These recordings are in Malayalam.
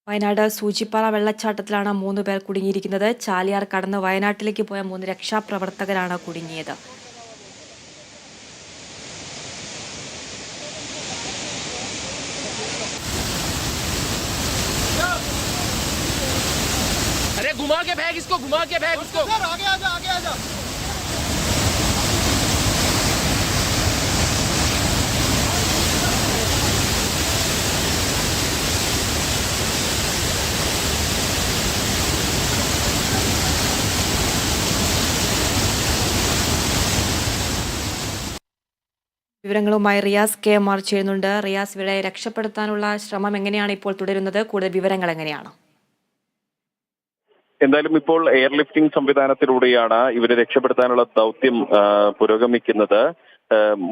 വയനാട് സൂചിപ്പാറ വെള്ളച്ചാട്ടത്തിലാണ് 3 പേർ കുടുങ്ങിയിരിക്കുന്നത്. ചാലിയാർ കടന്ന് വയനാട്ടിലേക്ക് പോയ 3 രക്ഷാപ്രവർത്തകരാണ് കുടുങ്ങിയത്. अरे घुमा के फेंक इसको, घुमा के फेंक उसको। आगे आजा, आगे आजा। വിവരങ്ങളുമായി റിയാസ് KMR ചെയ്യുന്നുണ്ട്. റിയാസ്, ഇവരെ രക്ഷപ്പെടുത്താനുള്ള ശ്രമം എങ്ങനെയാണ് ഇപ്പോൾ തുടരുന്നത്? കൂടുതൽ വിവരങ്ങൾ എങ്ങനെയാണ്? എന്തായാലും ഇപ്പോൾ എയർലിഫ്റ്റിംഗ് സംവിധാനത്തിലൂടെയാണ് ഇവരെ രക്ഷപ്പെടുത്താനുള്ള ദൗത്യം പുരോഗമിക്കുന്നത്.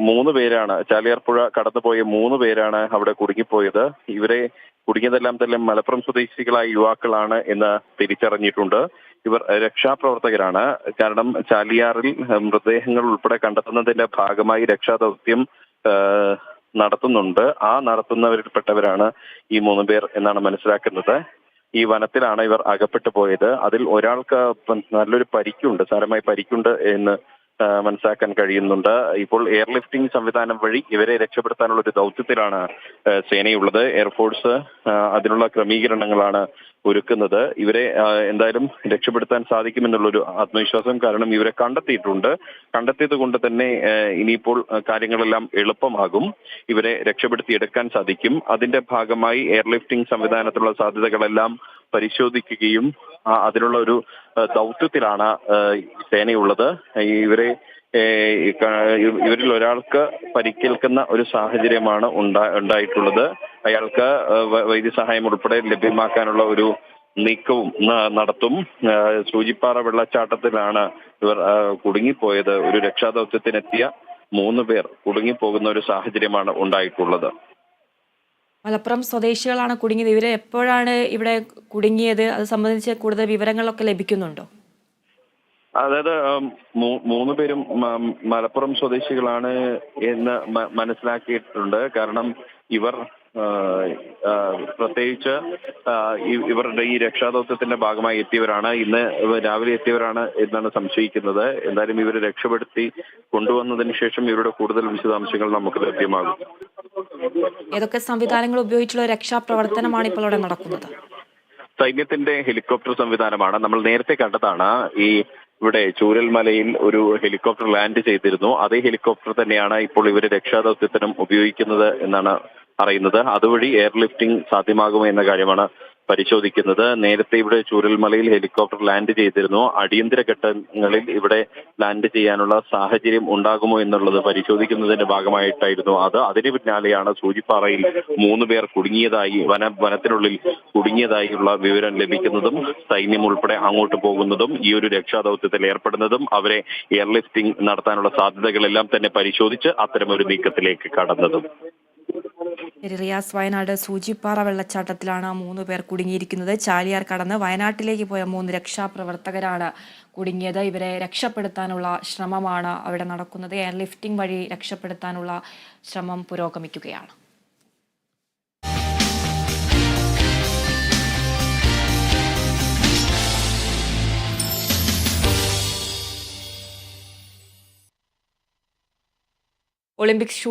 3 പേരാണ്, ചാലിയാർ പുഴ കടന്നുപോയ 3 പേരാണ് അവിടെ കുടുങ്ങിപ്പോയത്. ഇവരെ കുടുങ്ങിയതെല്ലാം തന്നെ മലപ്പുറം സ്വദേശികളായ യുവാക്കളാണ് എന്ന് തിരിച്ചറിഞ്ഞിട്ടുണ്ട്. ഇവർ രക്ഷാപ്രവർത്തകരാണ്. കാരണം ചാലിയാറിൽ മൃതദേഹങ്ങൾ ഉൾപ്പെടെ കണ്ടെത്തുന്നതിന്റെ ഭാഗമായി രക്ഷാദൗത്യം നടത്തുന്നുണ്ട്. ആ നടത്തുന്നവരിൽപ്പെട്ടവരാണ് ഈ 3 പേർ എന്നാണ് മനസ്സിലാക്കുന്നത്. ഈ വനത്തിലാണ് ഇവർ അകപ്പെട്ടു പോയത്. അതിൽ ഒരാൾക്ക് നല്ലൊരു പരിക്കുണ്ട്, സാരമായി പരിക്കുണ്ട് എന്ന് മനസ്സിലാക്കാൻ കഴിയുന്നുണ്ട്. ഇപ്പോൾ എയർലിഫ്റ്റിംഗ് സംവിധാനം വഴി ഇവരെ രക്ഷപ്പെടുത്താനുള്ള ഒരു ദൗത്യത്തിലാണ് സേനയുള്ളത്. എയർഫോഴ്സ് അതിനുള്ള ക്രമീകരണങ്ങളാണ് ഒരുക്കുന്നത്. ഇവരെ എന്തായാലും രക്ഷപ്പെടുത്താൻ സാധിക്കുമെന്നുള്ളൊരു ആത്മവിശ്വാസം, കാരണം ഇവരെ കണ്ടെത്തിയത് കൊണ്ട് തന്നെ ഇനിയിപ്പോൾ കാര്യങ്ങളെല്ലാം എളുപ്പമാകും. ഇവരെ രക്ഷപ്പെടുത്തിയെടുക്കാൻ സാധിക്കും. അതിന്റെ ഭാഗമായി എയർലിഫ്റ്റിംഗ് സംവിധാനത്തിലുള്ള സാധ്യതകളെല്ലാം പരിശോധിക്കുകയും അതിനുള്ള ഒരു ദൗത്യത്തിലാണ് സേനയുള്ളത്. ഇവരിൽ ഒരാൾക്ക് പരിക്കേൽക്കുന്ന ഒരു സാഹചര്യമാണ് ഉണ്ടായിട്ടുള്ളത്. അയാൾക്ക് വൈദ്യസഹായം ഉൾപ്പെടെ ലഭ്യമാക്കാനുള്ള ഒരു നീക്കവും നടത്തും. സൂചിപ്പാറ വെള്ളച്ചാട്ടത്തിലാണ് ഇവർ കുടുങ്ങിപ്പോയത്. ഒരു രക്ഷാദൗത്യത്തിനെത്തിയ 3 പേർ കുടുങ്ങിപ്പോകുന്ന ഒരു സാഹചര്യമാണ് ഉണ്ടായിട്ടുള്ളത്. മലപ്പുറം സ്വദേശികളാണ് കുടുങ്ങിയത്. ഇവരെ എപ്പോഴാണ് ഇവിടെ കുടുങ്ങിയത്? അത് സംബന്ധിച്ച് കൂടുതൽ വിവരങ്ങളൊക്കെ ലഭിക്കുന്നുണ്ടോ? അതായത് 3 പേരും മലപ്പുറം സ്വദേശികളാണ് എന്ന് മനസ്സിലാക്കിയിട്ടുണ്ട്. കാരണം ഇവർ പ്രത്യേകിച്ച് ഇവരുടെ ഈ രക്ഷാദൗത്യത്തിന്റെ ഭാഗമായി എത്തിയവരാണ്. ഇന്ന് രാവിലെ എത്തിയവരാണ് എന്നാണ് സംശയിക്കുന്നത്. എന്തായാലും ഇവരെ രക്ഷപ്പെടുത്തി കൊണ്ടുവന്നതിന് ശേഷം ഇവരുടെ കൂടുതൽ വിശദാംശങ്ങൾ നമുക്ക് ലഭ്യമാകും. ഏതൊക്കെ സംവിധാനങ്ങൾ ഉപയോഗിച്ചുള്ള രക്ഷാപ്രവർത്തനമാണ് ഇപ്പോൾ അവിടെ നടക്കുന്നത്? സൈന്യത്തിന്റെ ഹെലികോപ്റ്റർ സംവിധാനമാണ്. നമ്മൾ നേരത്തെ കണ്ടതാണ്. ഇവിടെ ചൂരൽമലയിൽ ഒരു ഹെലികോപ്റ്റർ ലാൻഡ് ചെയ്തിരുന്നു. അതേ ഹെലികോപ്റ്റർ തന്നെയാണ് ഇപ്പോൾ ഇവർ രക്ഷാദൗത്യത്തിനും ഉപയോഗിക്കുന്നത് എന്നാണ് അറിയുന്നത്. അതുവഴി എയർലിഫ്റ്റിംഗ് സാധ്യമാകുമോ എന്ന കാര്യമാണ് പരിശോധിക്കുന്നത്. നേരത്തെ ഇവിടെ ചൂരൽമലയിൽ ഹെലികോപ്റ്റർ ലാൻഡ് ചെയ്തിരുന്നു. അടിയന്തര ഘട്ടങ്ങളിൽ ഇവിടെ ലാൻഡ് ചെയ്യാനുള്ള സാഹചര്യം ഉണ്ടാകുമോ എന്നുള്ളത് പരിശോധിക്കുന്നതിന്റെ ഭാഗമായിട്ടായിരുന്നു അത്. അതിന് പിന്നാലെയാണ് സൂചിപ്പാറയിൽ 3 പേർ കുടുങ്ങിയതായി, വനത്തിനുള്ളിൽ കുടുങ്ങിയതായുള്ള വിവരം ലഭിക്കുന്നതും സൈന്യം ഉൾപ്പെടെ അങ്ങോട്ട് പോകുന്നതും ഈ ഒരു രക്ഷാദൗത്യത്തിൽ ഏർപ്പെടുന്നതും അവരെ എയർലിഫ്റ്റിംഗ് നടത്താനുള്ള സാധ്യതകളെല്ലാം തന്നെ പരിശോധിച്ച് അത്തരമൊരു നീക്കത്തിലേക്ക് കടന്നതും. റിയാസ്, വയനാട് സൂചിപ്പാറ വെള്ളച്ചാട്ടത്തിലാണ് 3 പേർ കുടുങ്ങിയിരിക്കുന്നത്. ചാലിയാർ കടന്ന് വയനാട്ടിലേക്ക് പോയ 3 രക്ഷാപ്രവർത്തകരാണ് കുടുങ്ങിയത്. ഇവരെ രക്ഷപ്പെടുത്താനുള്ള ശ്രമമാണ് അവിടെ നടക്കുന്നത്. എയർലിഫ്റ്റിംഗ് വഴി രക്ഷപ്പെടുത്താനുള്ള ശ്രമം പുരോഗമിക്കുകയാണ്. ഒളിമ്പിക്സ്